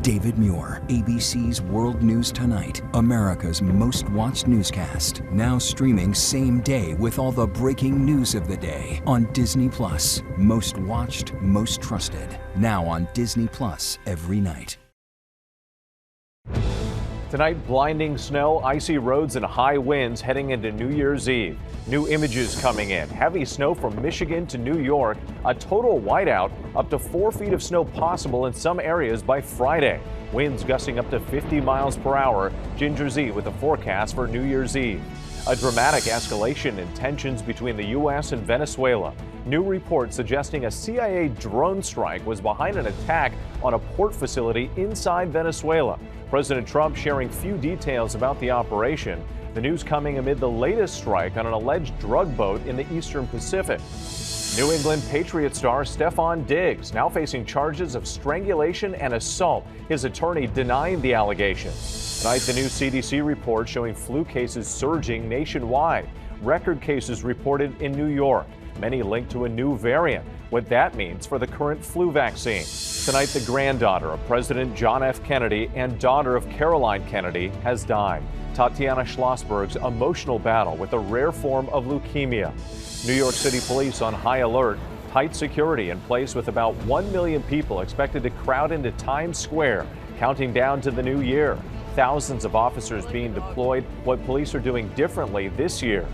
David Muir, ABC's World News Tonight, America's most watched newscast. Now streaming same day with all the breaking news of the day on Disney Plus. Most watched, most trusted. Now on Disney Plus every night. Tonight, blinding snow, icy roads, and high winds heading into New Year's Eve. New images coming in. Heavy snow from Michigan to New York. A total whiteout. Up to 4 feet of snow possible in some areas by Friday. Winds gusting up to 50 miles per hour. Ginger Zee with a forecast for New Year's Eve. A dramatic escalation in tensions between the U.S. and Venezuela. New reports suggesting a CIA drone strike was behind an attack on a port facility inside Venezuela. President Trump sharing few details about the operation. The news coming amid the latest strike on an alleged drug boat in the Eastern Pacific. New England Patriots star Stefon Diggs now facing charges of strangulation and assault. His attorney denying the allegations. Tonight, the new CDC report showing flu cases surging nationwide. Record cases reported in New York, many linked to a new variant. What that means for the current flu vaccine. Tonight, the granddaughter of President John F. Kennedy and daughter of Caroline Kennedy has died. Tatiana Schlossberg's emotional battle with a rare form of leukemia. New York City police on high alert. Tight security in place with about 1 million people expected to crowd into Times Square, counting down to the new year. Thousands of officers being deployed. What police are doing differently this year.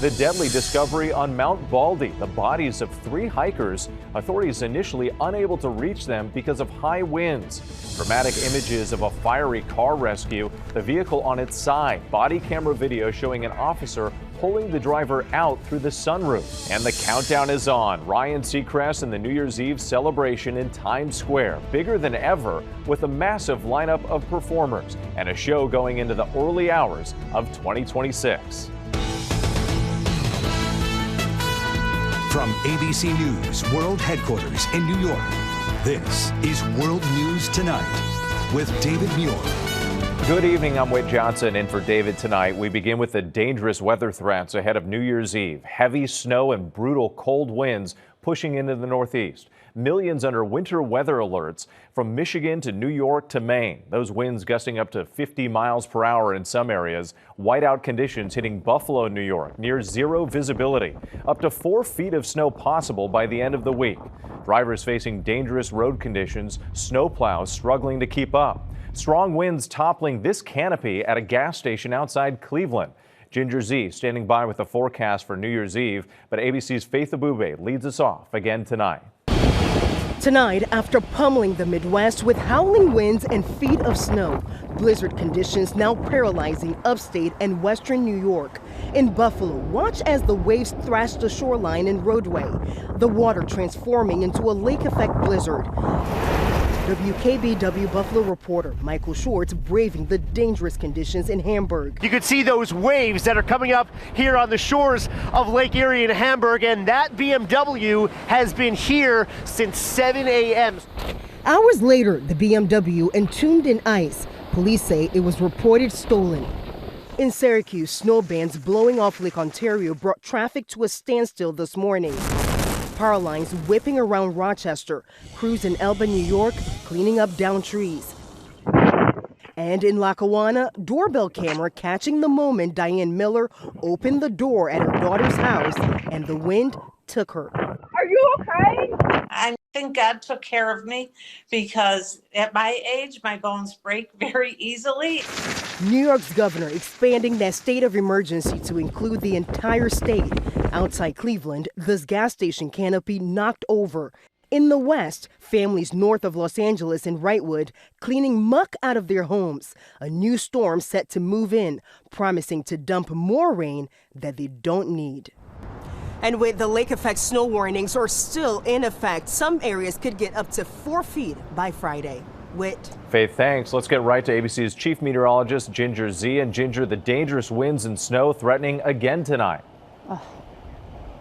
The deadly discovery on Mount Baldy, the bodies of 3 hikers. Authorities initially unable to reach them because of high winds. Dramatic images of a fiery car rescue, the vehicle on its side. Body camera video showing an officer pulling the driver out through the sunroof. And the countdown is on. Ryan Seacrest and the New Year's Eve celebration in Times Square. Bigger than ever with a massive lineup of performers and a show going into the early hours of 2026. From ABC News World Headquarters in New York, this is World News Tonight with David Muir. Good evening, I'm Whit Johnson in for David tonight. We begin with the dangerous weather threats ahead of New Year's Eve. Heavy snow and brutal cold winds pushing into the Northeast. Millions under winter weather alerts from Michigan to New York to Maine. Those winds gusting up to 50 miles per hour in some areas. Whiteout conditions hitting Buffalo, New York, near zero visibility. Up to 4 feet of snow possible by the end of the week. Drivers facing dangerous road conditions, snowplows struggling to keep up. Strong winds toppling this canopy at a gas station outside Cleveland. Ginger Zee standing by with the forecast for New Year's Eve, but ABC's Faith Abubey leads us off again tonight. Tonight, after pummeling the Midwest with howling winds and feet of snow, blizzard conditions now paralyzing upstate and western New York. In Buffalo, watch as the waves thrash the shoreline and roadway, the water transforming into a lake-effect blizzard. WKBW Buffalo reporter Michael Schwartz braving the dangerous conditions in Hamburg. You can see those waves that are coming up here on the shores of Lake Erie in Hamburg, and that BMW has been here since 7 a.m. Hours later, the BMW entombed in ice. Police say it was reported stolen. In Syracuse, snow bands blowing off Lake Ontario brought traffic to a standstill this morning. Paralyze whipping around Rochester, crews in Elba, New York, cleaning up downed trees. And in Lackawanna, doorbell camera catching the moment Diane Miller opened the door at her daughter's house and the wind took her. Are you okay? I think God took care of me because at my age, my bones break very easily. New York's governor expanding that state of emergency to include the entire state. Outside Cleveland, this gas station canopy knocked over. In the west, families north of Los Angeles and Wrightwood cleaning muck out of their homes. A new storm set to move in, promising to dump more rain that they don't need. And with the lake effect, snow warnings are still in effect. Some areas could get up to 4 feet by Friday. Whit. Faith, thanks. Let's get right to ABC's chief meteorologist, Ginger Zee. And Ginger, the dangerous winds and snow threatening again tonight.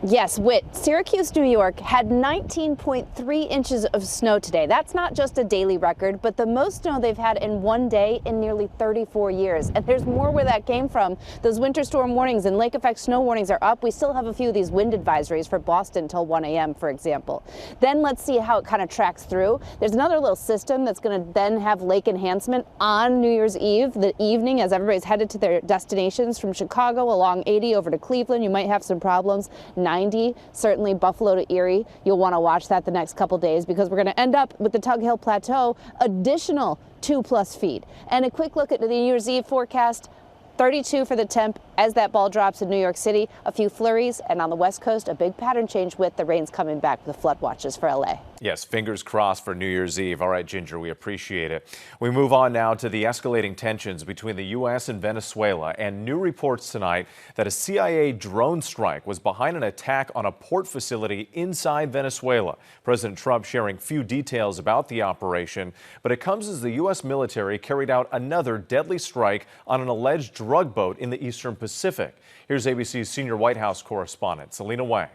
Yes, Whit. Syracuse, New York had 19.3 inches of snow today. That's not just a daily record, but the most snow they've had in one day in nearly 34 years. And there's more where that came from. Those winter storm warnings and lake effect snow warnings are up. We still have a few of these wind advisories for Boston till 1 a.m., for example. Then let's see how it kind of tracks through. There's another little system that's going to then have lake enhancement on New Year's Eve, the evening, as everybody's headed to their destinations from Chicago along 80 over to Cleveland. You might have some problems. 90, certainly Buffalo to Erie. You'll want to watch that the next couple days because we're going to end up with the Tug Hill Plateau, additional 2+ feet. And a quick look at the New Year's Eve forecast. 32 for the temp as that ball drops in New York City. A few flurries, and on the West Coast, a big pattern change with the rains coming back with flood watches for LA. Yes, fingers crossed for New Year's Eve. All right, Ginger, we appreciate it. We move on now to the escalating tensions between the U.S. and Venezuela, and new reports tonight that a CIA drone strike was behind an attack on a port facility inside Venezuela. President Trump sharing few details about the operation, but it comes as the U.S. military carried out another deadly strike on an alleged drug boat in the Eastern Pacific. Here's ABC's senior White House correspondent, Selina Wang.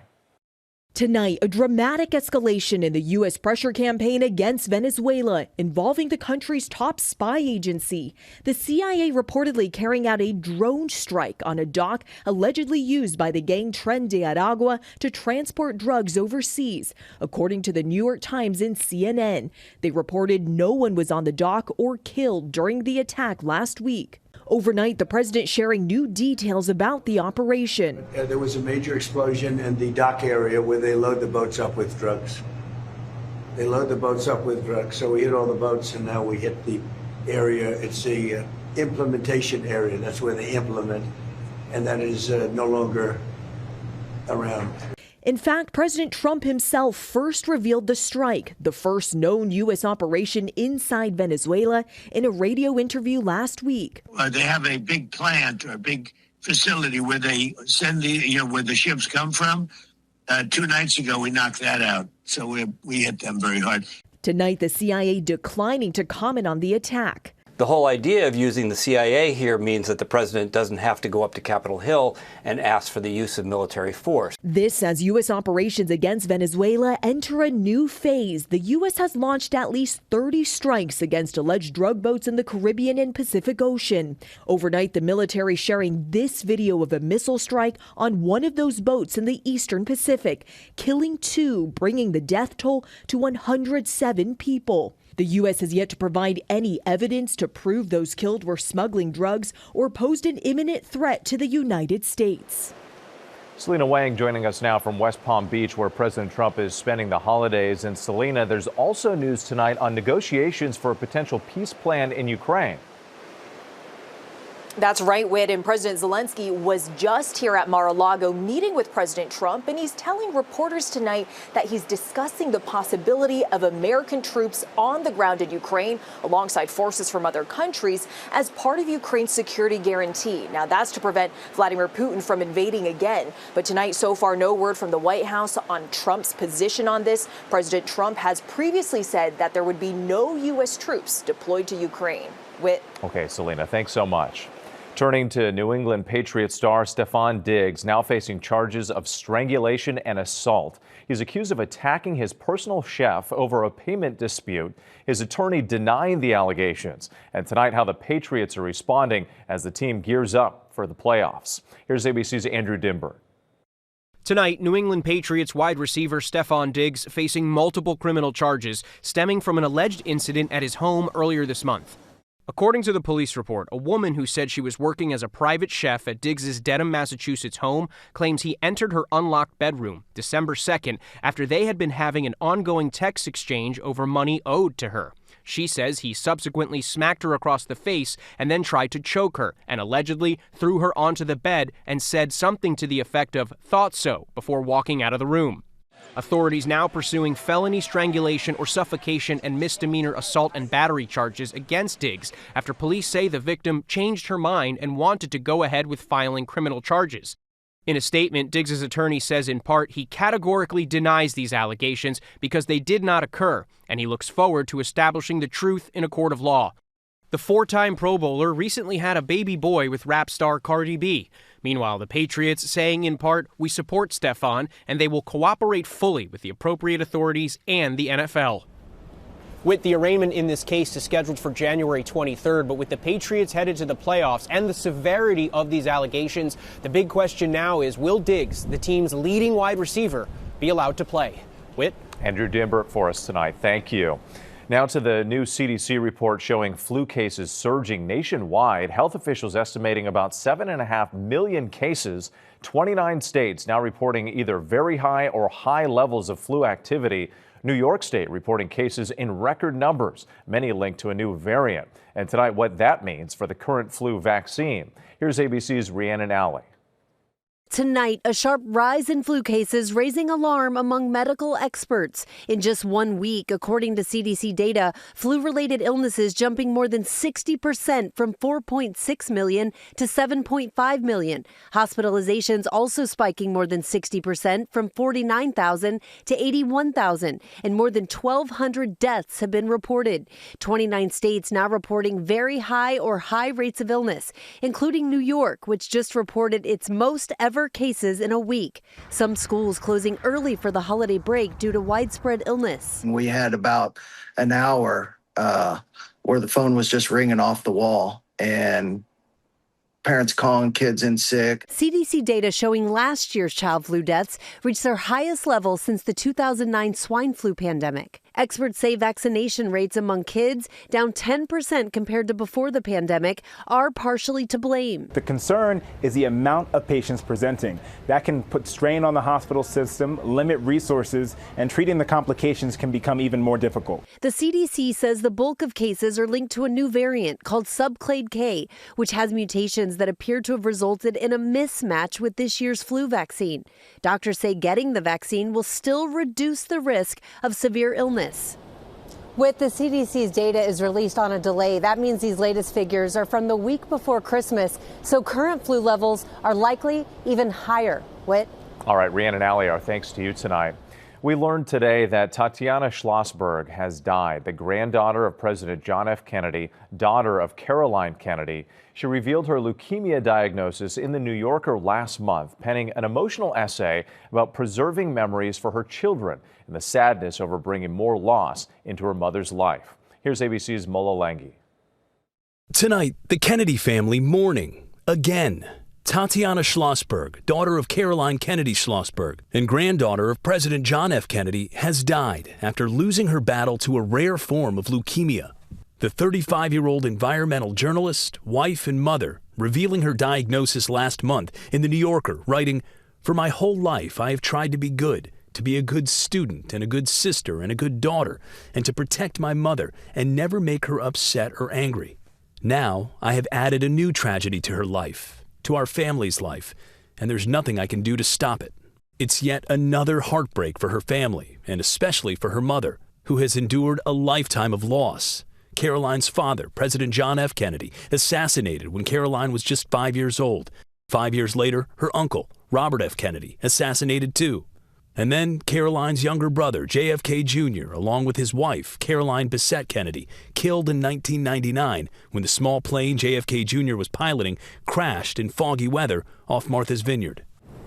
Tonight, a dramatic escalation in the U.S. pressure campaign against Venezuela involving the country's top spy agency. The CIA reportedly carrying out a drone strike on a dock allegedly used by the gang Tren de Aragua to transport drugs overseas. According to the New York Times and CNN, they reported no one was on the dock or killed during the attack last week. Overnight, the president sharing new details about the operation. There was a major explosion in the dock area where they load the boats up with drugs. They load the boats up with drugs. So we hit all the boats, and now we hit the area. It's the implementation area. That's where they implement, and that is no longer around. In fact, President Trump himself first revealed the strike, the first known U.S. operation inside Venezuela, in a radio interview last week. They have a big plant or a big facility where they send where the ships come from. 2 nights ago, we knocked that out. So we hit them very hard. Tonight, the CIA declining to comment on the attack. The whole idea of using the CIA here means that the president doesn't have to go up to Capitol Hill and ask for the use of military force. This as U.S. operations against Venezuela enter a new phase. The U.S. has launched at least 30 strikes against alleged drug boats in the Caribbean and Pacific Ocean. Overnight, the military sharing this video of a missile strike on one of those boats in the Eastern Pacific, killing 2, bringing the death toll to 107 people. The U.S. has yet to provide any evidence to prove those killed were smuggling drugs or posed an imminent threat to the United States. Selina Wang joining us now from West Palm Beach, where President Trump is spending the holidays. And Selina, there's also news tonight on negotiations for a potential peace plan in Ukraine. That's right, Whit, and President Zelensky was just here at Mar-a-Lago meeting with President Trump, and he's telling reporters tonight that he's discussing the possibility of American troops on the ground in Ukraine alongside forces from other countries as part of Ukraine's security guarantee. Now, that's to prevent Vladimir Putin from invading again. But tonight, so far, no word from the White House on Trump's position on this. President Trump has previously said that there would be no U.S. troops deployed to Ukraine. Whit. Okay, Selina, thanks so much. Turning to New England Patriots star Stefon Diggs, now facing charges of strangulation and assault. He's accused of attacking his personal chef over a payment dispute. His attorney denying the allegations. And tonight, how the Patriots are responding as the team gears up for the playoffs. Here's ABC's Andrew Dymburt. Tonight, New England Patriots wide receiver Stefon Diggs facing multiple criminal charges stemming from an alleged incident at his home earlier this month. According to the police report, a woman who said she was working as a private chef at Diggs' Dedham, Massachusetts home claims he entered her unlocked bedroom December 2nd after they had been having an ongoing text exchange over money owed to her. She says he subsequently smacked her across the face and then tried to choke her and allegedly threw her onto the bed and said something to the effect of "thought so" before walking out of the room. Authorities now pursuing felony strangulation or suffocation and misdemeanor assault and battery charges against Diggs after police say the victim changed her mind and wanted to go ahead with filing criminal charges. In a statement, Diggs' attorney says in part he categorically denies these allegations because they did not occur, and he looks forward to establishing the truth in a court of law. The four-time Pro Bowler recently had a baby boy with rap star Cardi B. Meanwhile, the Patriots saying in part, "We support Stefon and they will cooperate fully with the appropriate authorities and the NFL." With the arraignment in this case is scheduled for January 23rd, but with the Patriots headed to the playoffs and the severity of these allegations, the big question now is, will Diggs, the team's leading wide receiver, be allowed to play? Whit? Andrew Dymburt for us tonight. Thank you. Now to the new CDC report showing flu cases surging nationwide. Health officials estimating about 7.5 million cases. 29 states now reporting either very high or high levels of flu activity. New York State reporting cases in record numbers, many linked to a new variant. And tonight, what that means for the current flu vaccine. Here's ABC's Rhiannon Alley. Tonight, a sharp rise in flu cases raising alarm among medical experts. In just 1 week, according to CDC data, flu-related illnesses jumping more than 60% from 4.6 million to 7.5 million. Hospitalizations also spiking more than 60% from 49,000 to 81,000. And more than 1,200 deaths have been reported. 29 states now reporting very high or high rates of illness, including New York, which just reported its most ever cases in a week. Some schools closing early for the holiday break due to widespread illness. We had about an hour where the phone was just ringing off the wall and parents calling kids in sick. CDC data showing last year's child flu deaths reached their highest level since the 2009 swine flu pandemic. Experts say vaccination rates among kids, down 10% compared to before the pandemic, are partially to blame. The concern is the amount of patients presenting. That can put strain on the hospital system, limit resources, and treating the complications can become even more difficult. The CDC says the bulk of cases are linked to a new variant called subclade K, which has mutations that appear to have resulted in a mismatch with this year's flu vaccine. Doctors say getting the vaccine will still reduce the risk of severe illness. With the CDC's data is released on a delay, that means these latest figures are from the week before Christmas, so current flu levels are likely even higher. Whit? All right, Rhiannon Alley, our thanks to you tonight. We learned today that Tatiana Schlossberg has died, the granddaughter of President John F. Kennedy, daughter of Caroline Kennedy. She revealed her leukemia diagnosis in the New Yorker last month, penning an emotional essay about preserving memories for her children and the sadness over bringing more loss into her mother's life. Here's ABC's Mola Langi. Tonight, the Kennedy family mourning again. Tatiana Schlossberg, daughter of Caroline Kennedy Schlossberg and granddaughter of President John F. Kennedy, has died after losing her battle to a rare form of leukemia. The 35-year-old environmental journalist, wife, and mother revealing her diagnosis last month in The New Yorker, writing, "For my whole life, I have tried to be good, to be a good student and a good sister and a good daughter, and to protect my mother and never make her upset or angry. Now, I have added a new tragedy to her life, to our family's life, and there's nothing I can do to stop it. It's yet another heartbreak for her family, and especially for her mother, who has endured a lifetime of loss. Caroline's father, President John F. Kennedy, assassinated when Caroline was just 5 years old. 5 years later, her uncle, Robert F. Kennedy, assassinated too. And then Caroline's younger brother, JFK Jr., along with his wife, Caroline Bessette Kennedy, killed in 1999 when the small plane JFK Jr. was piloting crashed in foggy weather off Martha's Vineyard.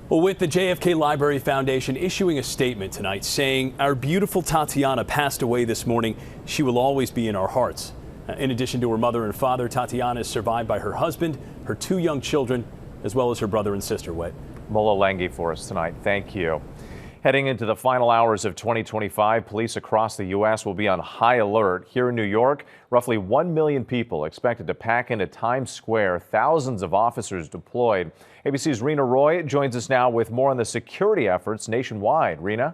Well, with the JFK Library Foundation issuing a statement tonight saying our beautiful Tatiana passed away this morning, she will always be in our hearts. In addition to her mother and father, Tatiana is survived by her husband, her 2 young children, as well as her brother and sister. Whit. Mola Langi for us tonight. Thank you. Heading into the final hours of 2025, police across the U.S. will be on high alert. Here in New York, roughly 1 million people expected to pack into Times Square, thousands of officers deployed. ABC's Rena Roy joins us now with more on the security efforts nationwide. Rena?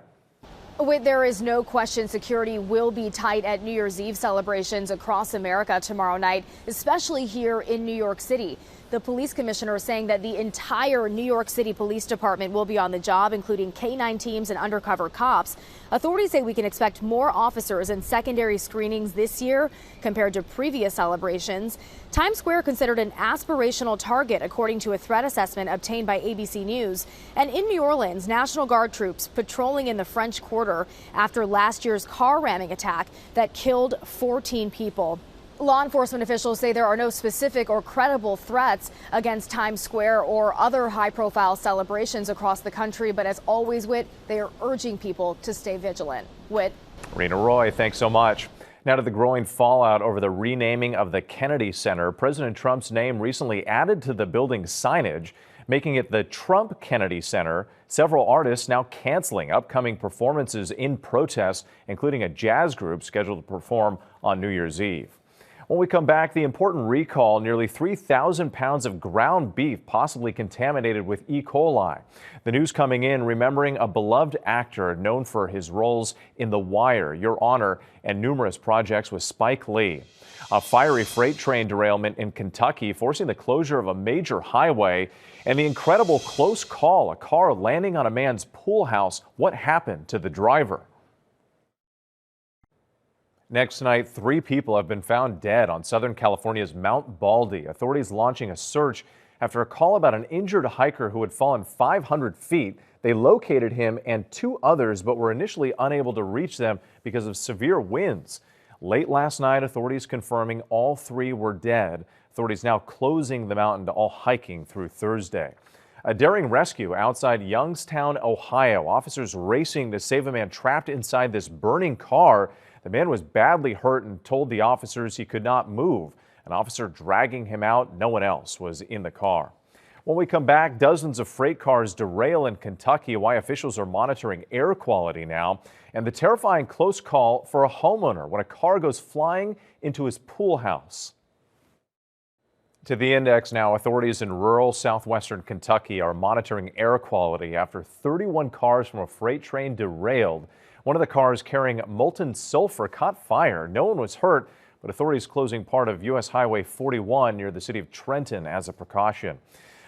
There is no question security will be tight at New Year's Eve celebrations across America tomorrow night, especially here in New York City. The police commissioner is saying that the entire New York City Police Department will be on the job, including K-9 teams and undercover cops. Authorities say we can expect more officers and secondary screenings this year compared to previous celebrations. Times Square considered an aspirational target, according to a threat assessment obtained by ABC News. And in New Orleans, National Guard troops patrolling in the French Quarter after last year's car ramming attack that killed 14 people. Law enforcement officials say there are no specific or credible threats against Times Square or other high-profile celebrations across the country. But as always, Whit, they are urging people to stay vigilant. Whit. Rena Roy, thanks so much. Now to the growing fallout over the renaming of the Kennedy Center. President Trump's name recently added to the building's signage, making it the Trump Kennedy Center. Several artists now canceling upcoming performances in protest, including a jazz group scheduled to perform on New Year's Eve. When we come back, the important recall, nearly 3,000 pounds of ground beef possibly contaminated with E. coli. The news coming in remembering a beloved actor known for his roles in The Wire, Your Honor, and numerous projects with Spike Lee. A fiery freight train derailment in Kentucky forcing the closure of a major highway, and the incredible close call, a car landing on a man's pool house. What happened to the driver? Next tonight, 3 people have been found dead on Southern California's Mount Baldy. Authorities launching a search after a call about an injured hiker who had fallen 500 feet. They located him and 2 others, but were initially unable to reach them because of severe winds. Late last night, authorities confirming all 3 were dead. Authorities now closing the mountain to all hiking through Thursday. A daring rescue outside Youngstown, Ohio. Officers racing to save a man trapped inside this burning car. The man was badly hurt and told the officers he could not move. An officer dragging him out. No one else was in the car. When we come back, dozens of freight cars derail in Kentucky. Why officials are monitoring air quality now. And the terrifying close call for a homeowner when a car goes flying into his pool house. To the index now, authorities in rural southwestern Kentucky are monitoring air quality after 31 cars from a freight train derailed. One of the cars carrying molten sulfur caught fire. No one was hurt, but authorities closing part of U.S. Highway 41 near the city of Trenton as a precaution.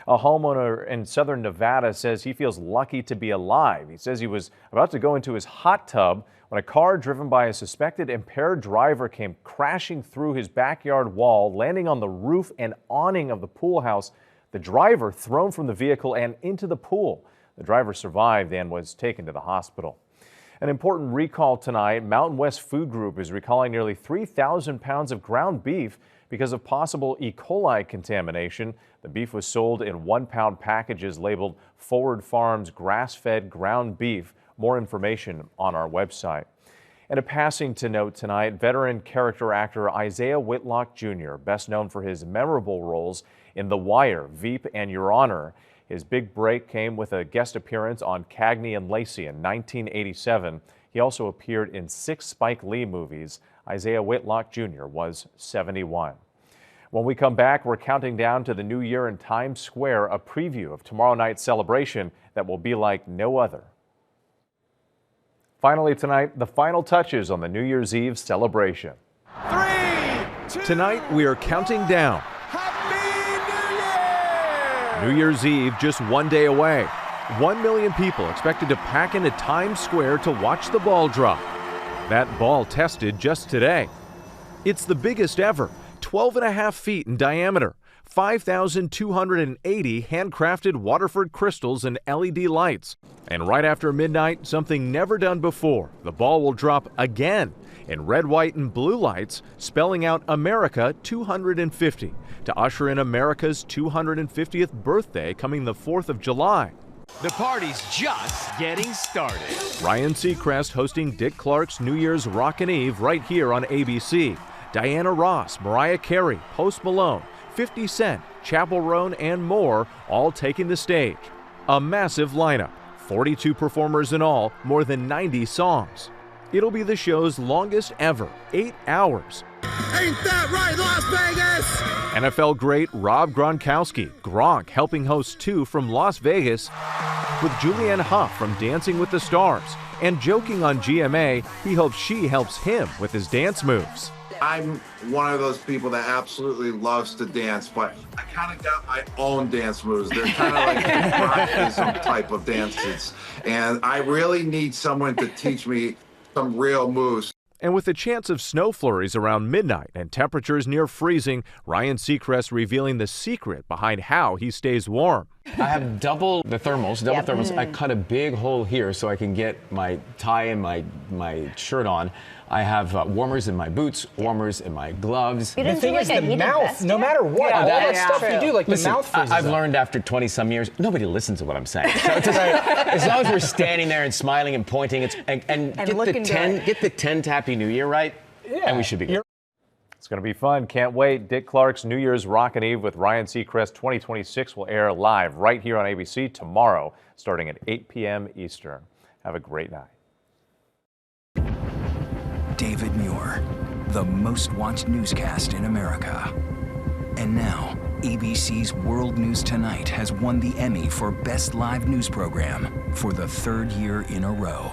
A homeowner in southern Nevada says he feels lucky to be alive. He says he was about to go into his hot tub when a car driven by a suspected impaired driver came crashing through his backyard wall, landing on the roof and awning of the pool house. The driver thrown from the vehicle and into the pool. The driver survived and was taken to the hospital. An important recall tonight. Mountain West Food Group is recalling nearly 3,000 pounds of ground beef because of possible E. coli contamination. The beef was sold in 1-pound packages labeled Forward Farms grass-fed ground beef. More information on our website. And a passing to note tonight, veteran character actor Isiah Whitlock Jr., best known for his memorable roles in The Wire, Veep, and Your Honor. His big break came with a guest appearance on Cagney and Lacey in 1987. He also appeared in 6 Spike Lee movies. Isiah Whitlock Jr. was 71. When we come back, we're counting down to the new year in Times Square, a preview of tomorrow night's celebration that will be like no other. Finally tonight, the final touches on the New Year's Eve celebration. 3, 2, Tonight, we are counting down. New Year's Eve just 1 day away. 1 million people expected to pack into Times Square to watch the ball drop. That ball tested just today. It's the biggest ever, 12.5 feet in diameter, 5,280 handcrafted Waterford crystals and LED lights. And right after midnight, something never done before. The ball will drop again in red, white, and blue lights, spelling out America 250 to usher in America's 250th birthday coming the 4th of July. The party's just getting started. Ryan Seacrest hosting Dick Clark's New Year's Rockin' Eve right here on ABC. Diana Ross, Mariah Carey, Post Malone, 50 Cent, Chappell Roan, and more, all taking the stage. A massive lineup, 42 performers in all, more than 90 songs. It'll be the show's longest ever, 8 hours. Ain't that right, Las Vegas? NFL great Rob Gronkowski, Gronk helping host 2 from Las Vegas, with Julianne Hough from Dancing with the Stars. And joking on GMA, he hopes she helps him with his dance moves. I'm one of those people that absolutely loves to dance, but I kind of got my own dance moves. They're kind of like some type of dances. And I really need someone to teach me some real moves. And with a chance of snow flurries around midnight and temperatures near freezing, Ryan Seacrest revealing the secret behind how he stays warm. I have double thermals. I cut a big hole here so I can get my tie and my shirt on. I have warmers in my boots, warmers in my gloves. The thing is, the mouth, no matter what, all that stuff you do, like the mouth freezes I've learned after 20-some years, nobody listens to what I'm saying. So it's just, as long as we're standing there and smiling and pointing, and get the 10 Happy New Year right, and we should be good. It's going to be fun. Can't wait. Dick Clark's New Year's Rockin' Eve with Ryan Seacrest 2026 will air live right here on ABC tomorrow, starting at 8 p.m. Eastern. Have a great night. David Muir, the most watched newscast in America. And now, ABC's World News Tonight has won the Emmy for Best Live News Program for the third year in a row.